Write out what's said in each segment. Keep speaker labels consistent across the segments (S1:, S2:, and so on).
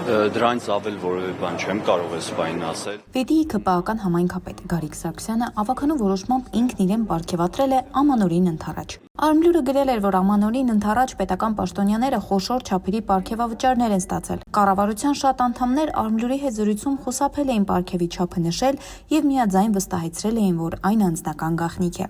S1: Դրանից ավել որևէ բան չեմ կարող այս բանին ասել։
S2: Վեդիի ԿՊԱ-ական համայնքապետ Գարիկ Սարգսյանը ավականու որոշմամբ ինքն իրեն պարգևատրել է ամանորին ընդառաջ։ Արմլուրը գրել էր, որ ամանորին ընդառաջ պետական պաշտոնյաները խոշոր չափերի պարգևավճարներ են ստացել։ Կառավարության շատ անդամներ Արմլուրի հետ զրույցում խուսափել էին պարգևի չափը նշել եւ միաձայն վստահեցրել էին, որ այն անձնական գաղտնիք է։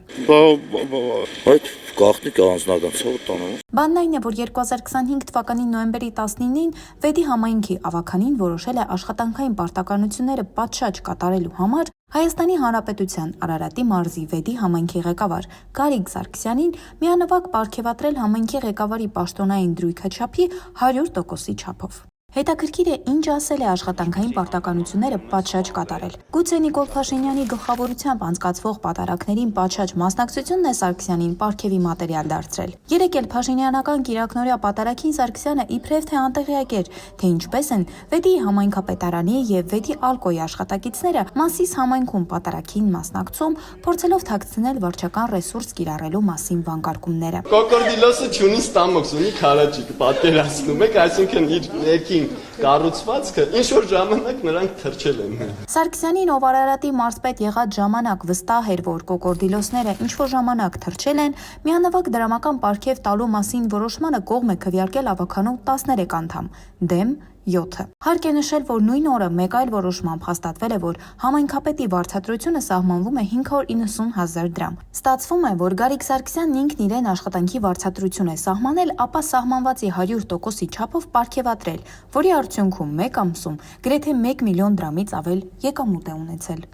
S3: Այդ գաղտնիքը անձնական ցավտանը։
S2: Բանն այն է, որ 2025 թվականի նոյեմբերի 19-ին Վեդի համայնքի ավականին որոշել է աշխատանքային պարտականությունները պատշաճ կատարելու համար Հայաստանի Հանրապետության Արարատի մարզի Վեդի համայնքի ղեկավար Գարիկ Սարգսյանին միանվագ պարգևատրել համայնքի ղեկավարի պաշտոնային դրույքը չափի 100%-ի չափով։ Հետաքրքիր է, ինչ ասել է աշխատանքային պարտականությունները պատշաճ կատարել։ Գուցե Նիկոլ Փաշինյանի գլխավորությամբ անցկացվող պատարակներին պատշաճ մասնակցությունն է Սարգսյանին պարգևի մատերիալ դարձրել։ Երեկ էլ Փաշինյանական կիրակնօրյա պատարակին Սարգսյանը իբրև թե անտեղյակ էր, թե ինչպես են Վեդիի համայնքապետարանի եւ Վեդի ալկոյի աշխատակիցները Մասիս համայնքում պատարակին մասնակցում, փորձելով թաքցնել վարչական ռեսուրս կիրառելու մասին վանկարկումները։
S4: Կոկորդիլոսը չունի ստամոքս, ունի քարաճիկ, պատկերացնում եք, այսինքն իր ներքին կառուցվածքը ինչ որ ժամանակ նրանք թրջել են։
S2: Սարգսյանին, ով Արարատի մարզպետ եղած ժամանակ վստահ էր, որ կոկորդիլոսները ինչ որ ժամանակ թրջել են, միանվագ դրամական պարգև տալու մասին որոշմանը կողմ է քվեարկել ավականու 13 անդամ, դեմ 7-ը։ Հարկ է նշել, որ նույն օրը մեկ այլ որոշմամբ հաստատվել է, որ համայնքապետի վարձատրությունը սահմանվում է 590,000 դրամ։ Ստացվում է, որ Գարիկ Սարգսյանն ինքն իրեն աշխատանքի վարձատրություն է սահմանել, ապա սահմանվածի 100%-ի չափով պարգևատրել, որի արդյունքում մեկ ամսում գրեթե 1 միլիոն դրամից ավել եկամուտ է ունեցել։